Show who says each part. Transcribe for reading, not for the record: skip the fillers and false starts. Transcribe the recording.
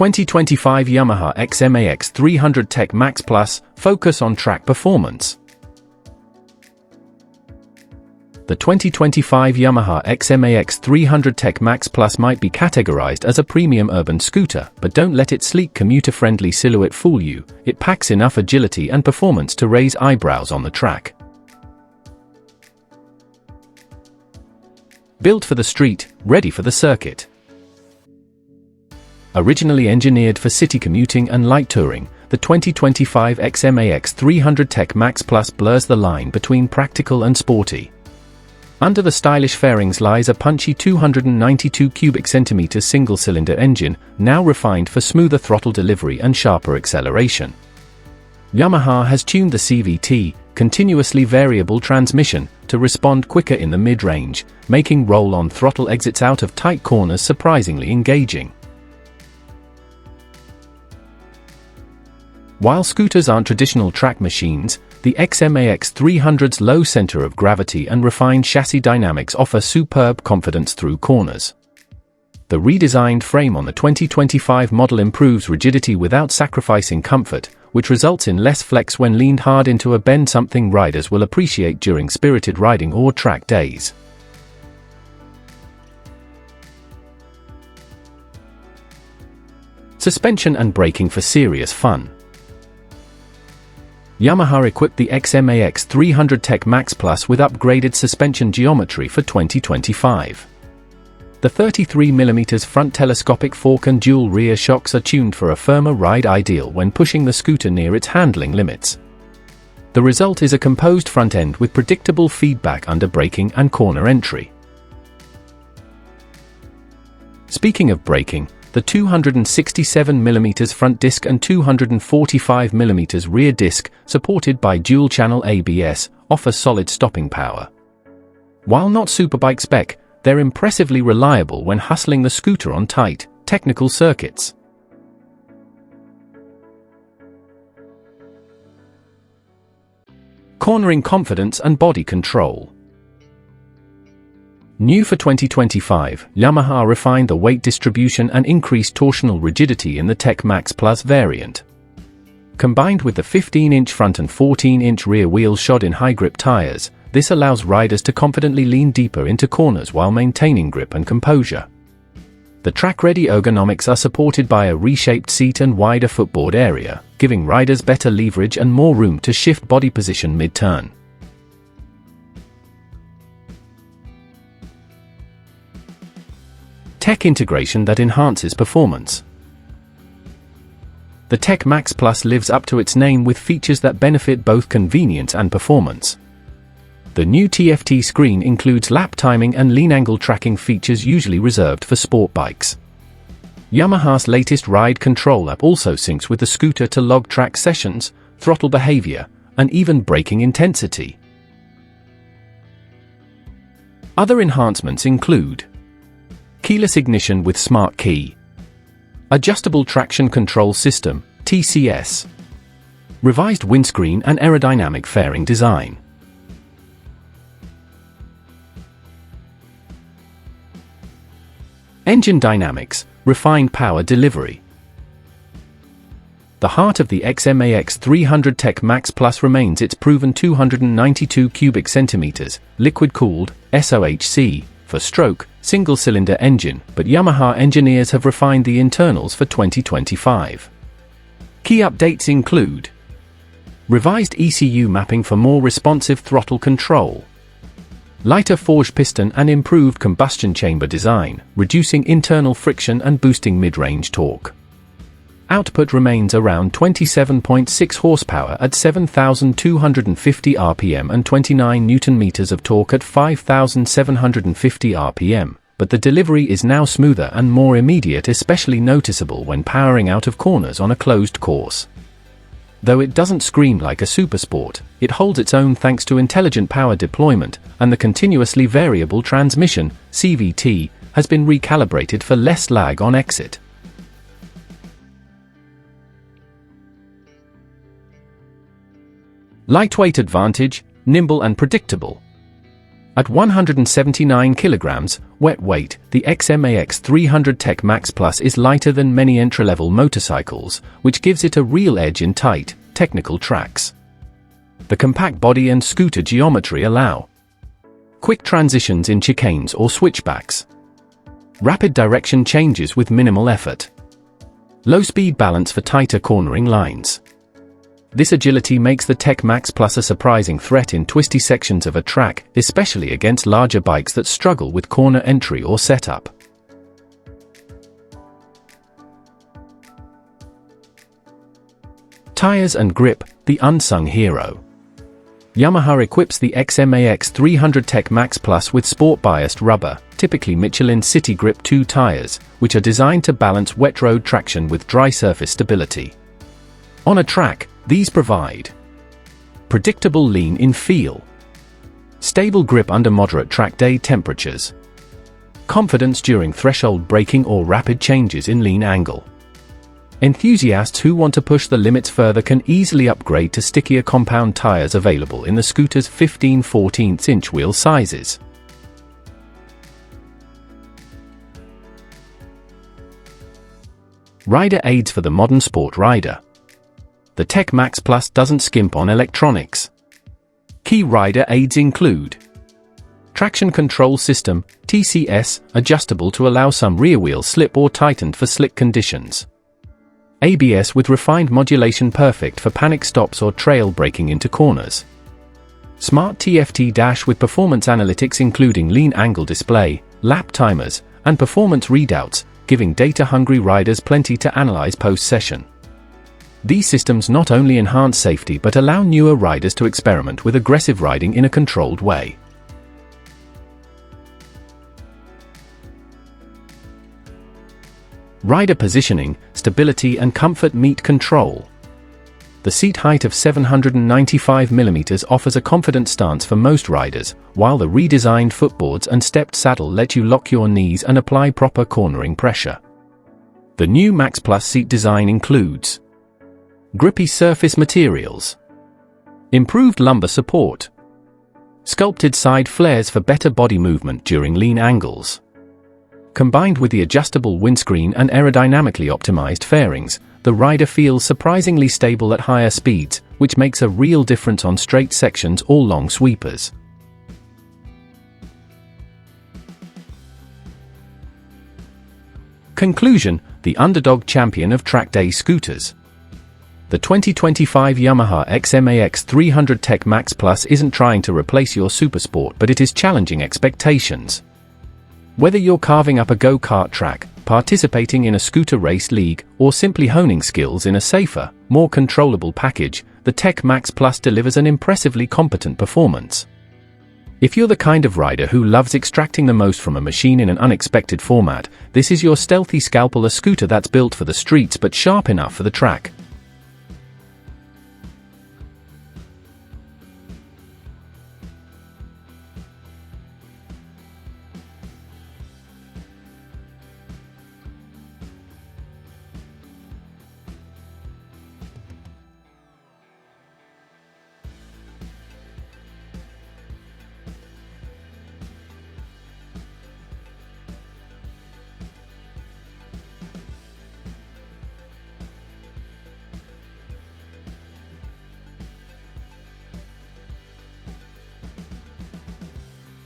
Speaker 1: 2025 Yamaha XMAX 300 Tech MAX Plus, focus on track performance. The 2025 Yamaha XMAX 300 Tech MAX Plus might be categorized as a premium urban scooter, but don't let its sleek commuter-friendly silhouette fool you. It packs enough agility and performance to raise eyebrows on the track. Built for the street, ready for the circuit. Originally engineered for city commuting and light touring, the 2025 XMAX 300 Tech MAX Plus blurs the line between practical and sporty. Under the stylish fairings lies a punchy 292 cubic centimeters single-cylinder engine, now refined for smoother throttle delivery and sharper acceleration. Yamaha has tuned the CVT, continuously variable transmission, to respond quicker in the mid-range, making roll-on throttle exits out of tight corners surprisingly engaging. While scooters aren't traditional track machines, the XMAX 300's low center of gravity and refined chassis dynamics offer superb confidence through corners. The redesigned frame on the 2025 model improves rigidity without sacrificing comfort, which results in less flex when leaned hard into a bend, something riders will appreciate during spirited riding or track days. Suspension and braking for serious fun. Yamaha equipped the XMAX 300 Tech MAX Plus with upgraded suspension geometry for 2025. The 33mm front telescopic fork and dual rear shocks are tuned for a firmer ride, ideal when pushing the scooter near its handling limits. The result is a composed front end with predictable feedback under braking and corner entry. Speaking of braking, the 267mm front disc and 245mm rear disc, supported by dual-channel ABS, offer solid stopping power. While not superbike spec, they're impressively reliable when hustling the scooter on tight, technical circuits. Cornering confidence and body control. New for 2025, Yamaha refined the weight distribution and increased torsional rigidity in the Tech MAX Plus variant. Combined with the 15-inch front and 14-inch rear wheels shod in high-grip tires, this allows riders to confidently lean deeper into corners while maintaining grip and composure. The track-ready ergonomics are supported by a reshaped seat and wider footboard area, giving riders better leverage and more room to shift body position mid-turn. Tech integration that enhances performance. The Tech MAX Plus lives up to its name with features that benefit both convenience and performance. The new TFT screen includes lap timing and lean angle tracking, features usually reserved for sport bikes. Yamaha's latest ride control app also syncs with the scooter to log track sessions, throttle behavior, and even braking intensity. Other enhancements include keyless ignition with smart key, adjustable traction control system, TCS, revised windscreen and aerodynamic fairing design. Engine dynamics, refined power delivery. The heart of the XMAX 300 Tech MAX Plus remains its proven 292 cubic centimeters, liquid-cooled, SOHC, for stroke, single-cylinder engine, but Yamaha engineers have refined the internals for 2025. Key updates include revised ECU mapping for more responsive throttle control, lighter forged piston and improved combustion chamber design, reducing internal friction and boosting mid-range torque. Output remains around 27.6 horsepower at 7,250 rpm and 29 Nm of torque at 5,750 rpm, but the delivery is now smoother and more immediate, especially noticeable when powering out of corners on a closed course. Though it doesn't scream like a supersport, it holds its own thanks to intelligent power deployment, and the continuously variable transmission, CVT, has been recalibrated for less lag on exit. Lightweight advantage, nimble and predictable. At 179 kilograms, wet weight, the XMAX 300 Tech MAX Plus is lighter than many entry-level motorcycles, which gives it a real edge in tight, technical tracks. The compact body and scooter geometry allow quick transitions in chicanes or switchbacks, rapid direction changes with minimal effort, low-speed balance for tighter cornering lines. This agility makes the Tech MAX Plus a surprising threat in twisty sections of a track, especially against larger bikes that struggle with corner entry or setup. Tires and grip, the unsung hero. Yamaha equips the XMAX 300 Tech MAX Plus with sport-biased rubber, typically Michelin City Grip 2 tires, which are designed to balance wet road traction with dry surface stability. On a track, these provide predictable lean in feel, stable grip under moderate track day temperatures, confidence during threshold braking or rapid changes in lean angle. Enthusiasts who want to push the limits further can easily upgrade to stickier compound tires available in the scooter's 15/14" wheel sizes. Rider aids for the modern sport rider. The Tech MAX Plus doesn't skimp on electronics. Key rider aids include traction control system, TCS, adjustable to allow some rear wheel slip or tightened for slick conditions. ABS with refined modulation, perfect for panic stops or trail braking into corners. Smart TFT dash with performance analytics including lean angle display, lap timers, and performance readouts, giving data-hungry riders plenty to analyze post-session. These systems not only enhance safety but allow newer riders to experiment with aggressive riding in a controlled way. Rider positioning, stability and comfort meet control. The seat height of 795 mm offers a confident stance for most riders, while the redesigned footboards and stepped saddle let you lock your knees and apply proper cornering pressure. The new Max Plus seat design includes grippy surface materials, improved lumbar support, sculpted side flares for better body movement during lean angles. Combined with the adjustable windscreen and aerodynamically optimized fairings, the rider feels surprisingly stable at higher speeds, which makes a real difference on straight sections or long sweepers. Conclusion: the underdog champion of track day scooters. The 2025 Yamaha XMAX 300 Tech MAX Plus isn't trying to replace your supersport, but it is challenging expectations. Whether you're carving up a go-kart track, participating in a scooter race league, or simply honing skills in a safer, more controllable package, the Tech MAX Plus delivers an impressively competent performance. If you're the kind of rider who loves extracting the most from a machine in an unexpected format, this is your stealthy scalpel, a scooter that's built for the streets but sharp enough for the track.